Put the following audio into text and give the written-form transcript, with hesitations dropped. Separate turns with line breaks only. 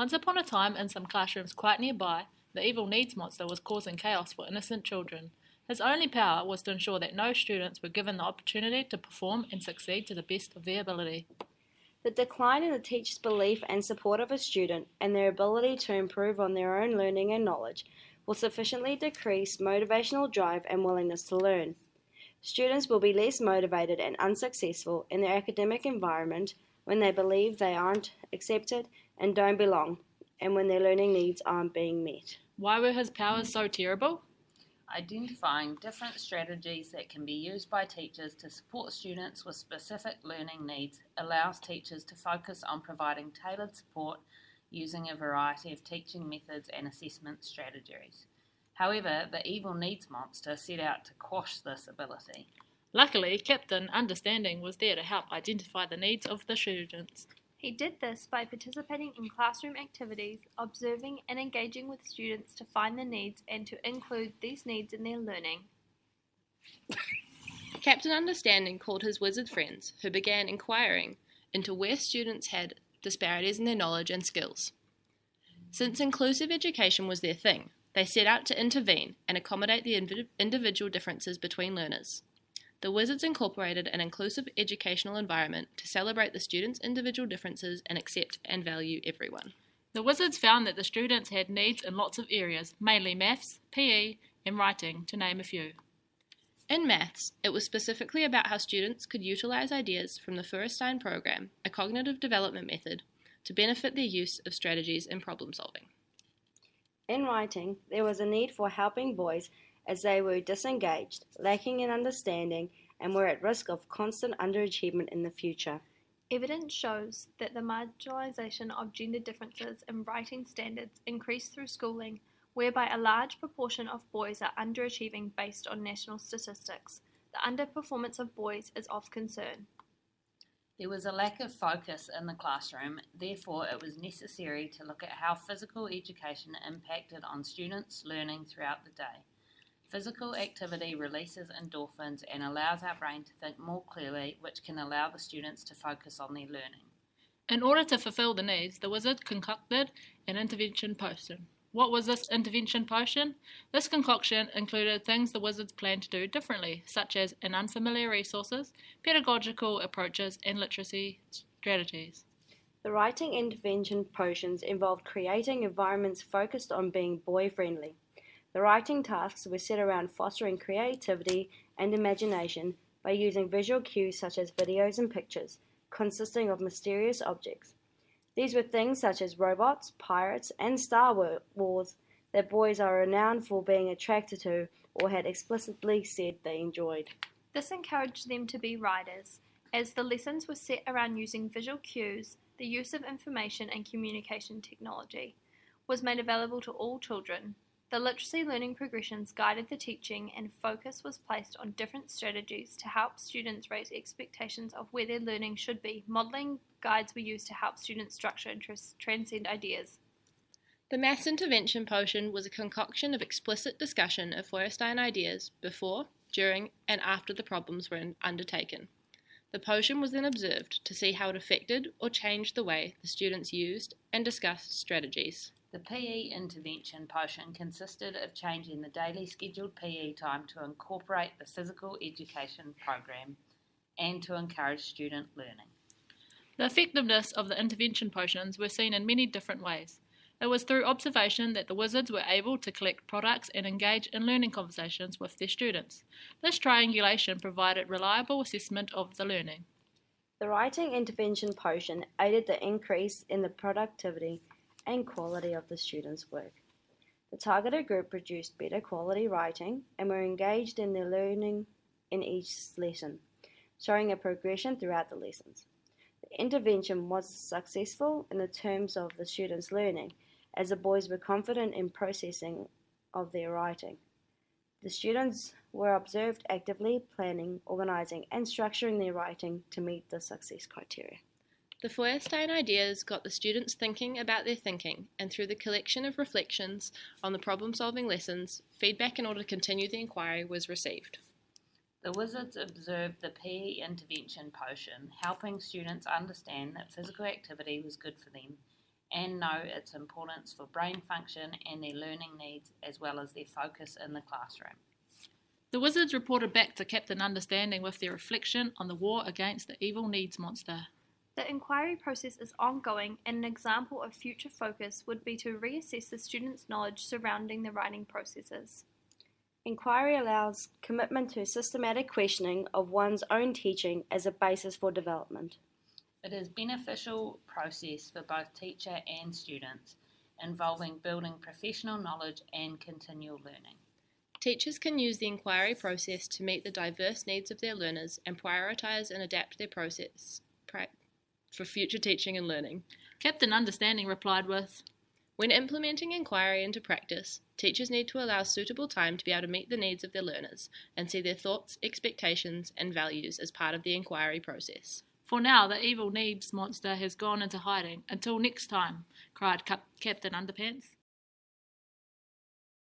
Once upon a time, in some classrooms quite nearby, the evil needs monster was causing chaos for innocent children. His only power was to ensure that no students were given the opportunity to perform and succeed to the best of their ability.
The decline in the teacher's belief and support of a student and their ability to improve on their own learning and knowledge will sufficiently decrease motivational drive and willingness to learn. Students will be less motivated and unsuccessful in their academic environment when they believe they aren't accepted and don't belong, and when their learning needs aren't being met.
Why were his powers so terrible?
Identifying different strategies that can be used by teachers to support students with specific learning needs allows teachers to focus on providing tailored support using a variety of teaching methods and assessment strategies. However, the evil needs monster set out to quash this ability.
Luckily, Captain Understanding was there to help identify the needs of the students.
He did this by participating in classroom activities, observing and engaging with students to find the needs and to include these needs in their learning.
Captain Understanding called his wizard friends, who began inquiring into where students had disparities in their knowledge and skills. Since inclusive education was their thing, they set out to intervene and accommodate the individual differences between learners. The wizards incorporated an inclusive educational environment to celebrate the students' individual differences and accept and value everyone.
The wizards found that the students had needs in lots of areas, mainly maths, PE, and writing, to name a few.
In maths, it was specifically about how students could utilize ideas from the Feuerstein program, a cognitive development method, to benefit their use of strategies in problem solving.
In writing, there was a need for helping boys as they were disengaged, lacking in understanding, and were at risk of constant underachievement in the future.
Evidence shows that the marginalization of gender differences in writing standards increased through schooling, whereby a large proportion of boys are underachieving based on national statistics. The underperformance of boys is of concern.
There was a lack of focus in the classroom, therefore it was necessary to look at how physical education impacted on students' learning throughout the day. Physical activity releases endorphins and allows our brain to think more clearly, which can allow the students to focus on their learning.
In order to fulfill the needs, the wizard concocted an intervention potion. What was this intervention potion? This concoction included things the wizards planned to do differently, such as in unfamiliar resources, pedagogical approaches, and literacy strategies.
The writing intervention potions involved creating environments focused on being boy-friendly. The writing tasks were set around fostering creativity and imagination by using visual cues such as videos and pictures, consisting of mysterious objects. These were things such as robots, pirates, and Star Wars that boys are renowned for being attracted to or had explicitly said they enjoyed.
This encouraged them to be writers, as the lessons were set around using visual cues. The use of information and communication technology was made available to all children. The literacy learning progressions guided the teaching, and focus was placed on different strategies to help students raise expectations of where their learning should be. Modelling guides were used to help students structure and transcend ideas.
The maths intervention potion was a concoction of explicit discussion of Feuerstein ideas before, during, and after the problems were undertaken. The potion was then observed to see how it affected or changed the way the students used and discussed strategies.
The PE intervention potion consisted of changing the daily scheduled PE time to incorporate the physical education program and to encourage student learning.
The effectiveness of the intervention potions were seen in many different ways. It was through observation that the wizards were able to collect products and engage in learning conversations with their students. This triangulation provided reliable assessment of the learning.
The writing intervention potion aided the increase in the productivity and quality of the students' work. The targeted group produced better quality writing and were engaged in their learning in each lesson, showing a progression throughout the lessons. The intervention was successful in the terms of the students' learning, as the boys were confident in processing of their writing. The students were observed actively planning, organizing, and structuring their writing to meet the success criteria.
The Feuerstein ideas got the students thinking about their thinking, and through the collection of reflections on the problem-solving lessons, feedback in order to continue the inquiry was received.
The wizards observed the PE intervention potion, helping students understand that physical activity was good for them and know its importance for brain function and their learning needs, as well as their focus in the classroom.
The wizards reported back to Captain Understanding with their reflection on the war against the evil needs monster.
The inquiry process is ongoing, and an example of future focus would be to reassess the students' knowledge surrounding the writing processes.
Inquiry allows commitment to systematic questioning of one's own teaching as a basis for development.
It is a beneficial process for both teacher and students, involving building professional knowledge and continual learning.
Teachers can use the inquiry process to meet the diverse needs of their learners and prioritise and adapt their process for future teaching and learning.
Captain Understanding replied with,
When implementing inquiry into practice, teachers need to allow suitable time to be able to meet the needs of their learners and see their thoughts, expectations, and values as part of the inquiry process.
For now, the evil needs monster has gone into hiding. Until next time, cried Captain Underpants.